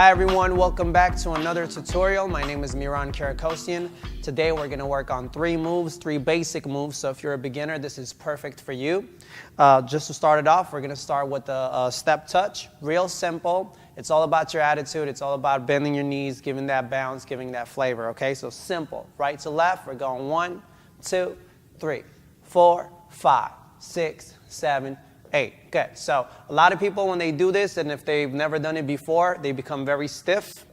Hi everyone, welcome back to another tutorial. My name is Mihran Kirakosian. Today we're going to work on three basic moves. So if you're a beginner, this is perfect for you. Just to start it off, we're going to start with the step touch. Real simple. It's all about your attitude. It's all about bending your knees, giving that bounce, giving that flavor. Okay, so simple. Right to left, we're going 1, 2, 3, 4, 5, 6, 7, 8. Good. So a lot of people, when they do this, and if they've never done it before, they become very stiff.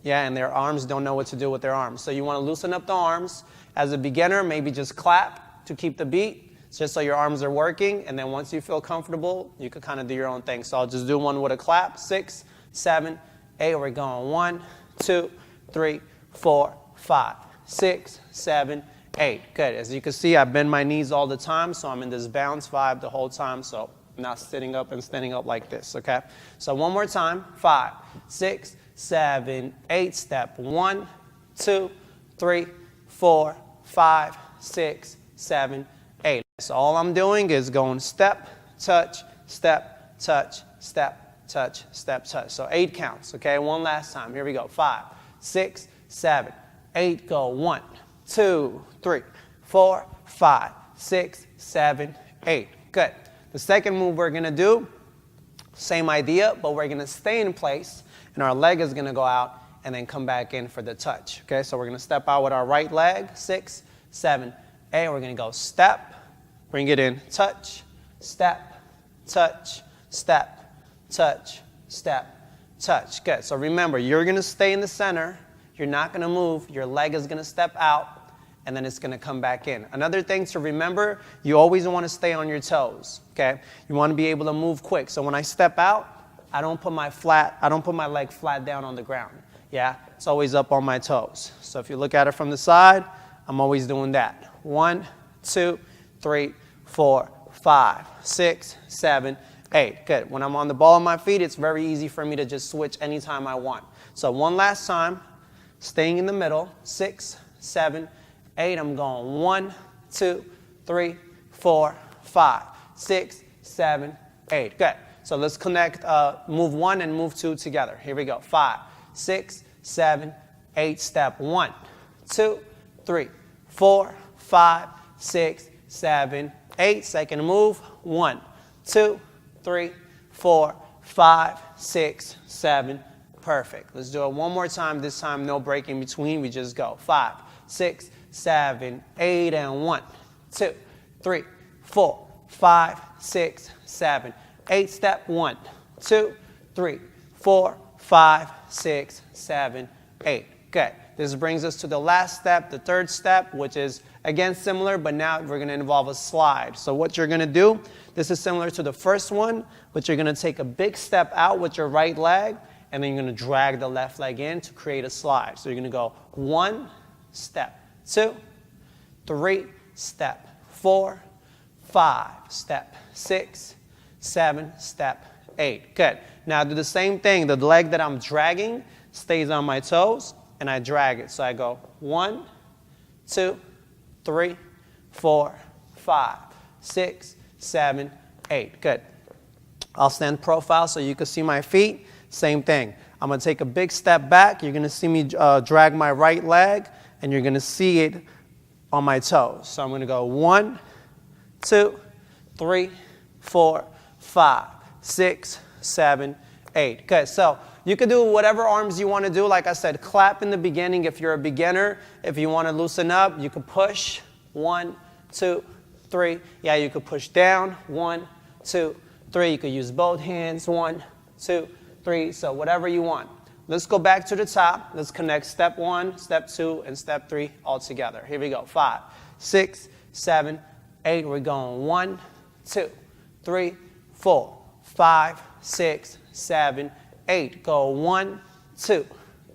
Yeah, and their arms don't know what to do with their arms. So you want to loosen up the arms. As a beginner, maybe just clap to keep the beat, just so your arms are working. And then once you feel comfortable, you can kind of do your own thing. So I'll just do one with a clap. 6, 7, 8. We're going 1, 2, 3, 4, 5, 6, 7, 8. Good. As you can see, I bend my knees all the time, so I'm in this bounce vibe the whole time. So I'm not sitting up and standing up like this, okay? So one more time. 5, 6, 7, 8. Step 1, 2, 3, 4, 5, 6, 7, 8. So all I'm doing is going step, touch, step, touch, step, touch, step, touch. So 8 counts, okay? One last time. Here we go. 5, 6, 7, 8. Go 1, 2, 3, 4, 5, 6, 7, 8. Good. The second move we're going to do, same idea, but we're going to stay in place, and our leg is going to go out and then come back in for the touch. Okay, so we're going to step out with our right leg, 6, 7, 8. We're going to go step, bring it in, touch, step, touch, step, touch, step, touch. Good. So remember, you're going to stay in the center. You're not going to move. Your leg is going to step out, and then it's going to come back in. Another thing to remember, you always want to stay on your toes, okay? You want to be able to move quick. So when I step out, I don't put my leg flat down on the ground, yeah? It's always up on my toes. So if you look at it from the side, I'm always doing that. 1, 2, 3, 4, 5, 6, 7, 8. Good. When I'm on the ball of my feet, it's very easy for me to just switch anytime I want. So one last time, staying in the middle, 6, 7, 8. I'm going 1, 2, 3, 4, 5, 6, 7, 8. Good. So let's connect move 1 and move 2 together. Here we go. 5, 6, 7, 8. Step 1, 2, 3, 4, 5, 6, 7, 8. Second move. 1, 2, 3, 4, 5, 6, 7. Perfect. Let's do it one more time. This time, no break in between. We just go 5, 6, 7, 8, and 1, 2, 3, 4, 5, 6, 7, 8. Step 1, 2, 3, 4, 5, 6, 7, 8. Good. This brings us to the last step, the third step, which is again similar, but now we're going to involve a slide. So what you're going to do, this is similar to the first one, but you're going to take a big step out with your right leg, and then you're going to drag the left leg in to create a slide. So you're going to go 1, step 2, 3, step 4, 5, step 6, 7, step 8. Good. Now do the same thing. The leg that I'm dragging stays on my toes, and I drag it. So I go 1, 2, 3, 4, 5, 6, 7, 8. Good. I'll stand profile so you can see my feet. Same thing. I'm going to take a big step back. You're going to see me drag my right leg, and you're going to see it on my toes. So I'm going to go 1, 2, 3, 4, 5, 6, 7, 8. Good. So you can do whatever arms you want to do. Like I said, clap in the beginning if you're a beginner. If you want to loosen up, you can push 1, 2, 3. Yeah, you could push down 1, 2, 3. You could use both hands 1, 2, 3. So whatever you want. Let's go back to the top. Let's connect step 1, step 2, and step 3 all together. Here we go. 5, 6, 7, 8. We're going 1, 2, 3, 4, 5, 6, 7, 8. Go 1, 2,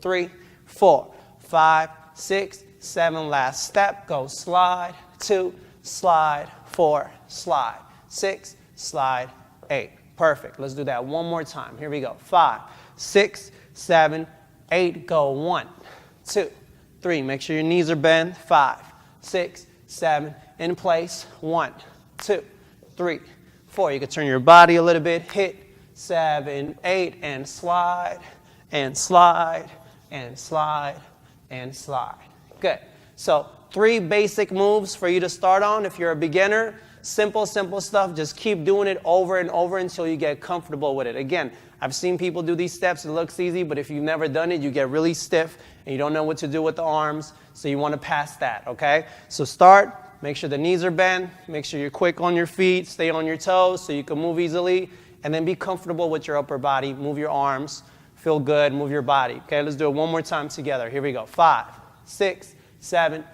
3, 4, 5, 6, 7. Last step. Go slide, 2, slide, 4, slide, 6, slide, 8. Perfect. Let's do that one more time. Here we go. 5, 6, 7, 8. Go 1, 2, 3. Make sure your knees are bent. 5, 6, 7. In place. 1, 2, 3, 4. You can turn your body a little bit. Hit 7, 8, and slide, and slide, and slide, and slide. Good. So 3 basic moves for you to start on if you're a beginner. Simple stuff. Just keep doing it over and over until you get comfortable with it. Again, I've seen people do these steps. It looks easy, but if you've never done it, you get really stiff and you don't know what to do with the arms. So you want to pass that, okay? So start. Make sure the knees are bent. Make sure you're quick on your feet. Stay on your toes so you can move easily. And then be comfortable with your upper body. Move your arms. Feel good. Move your body. Okay, let's do it one more time together. Here we go. 5, 6, 7,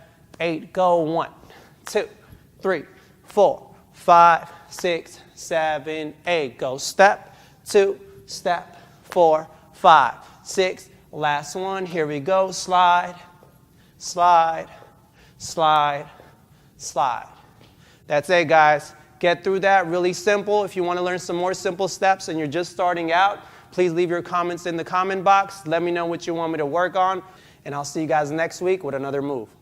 8. Go. 1, 2, 3, 4, 5, 6, 7, 8. Go. Step, 2, step, 4, 5, 6. Last one. Here we go. Slide, slide, slide, slide. That's it, guys. Get through that. Really simple. If you want to learn some more simple steps and you're just starting out, please leave your comments in the comment box. Let me know what you want me to work on, and I'll see you guys next week with another move.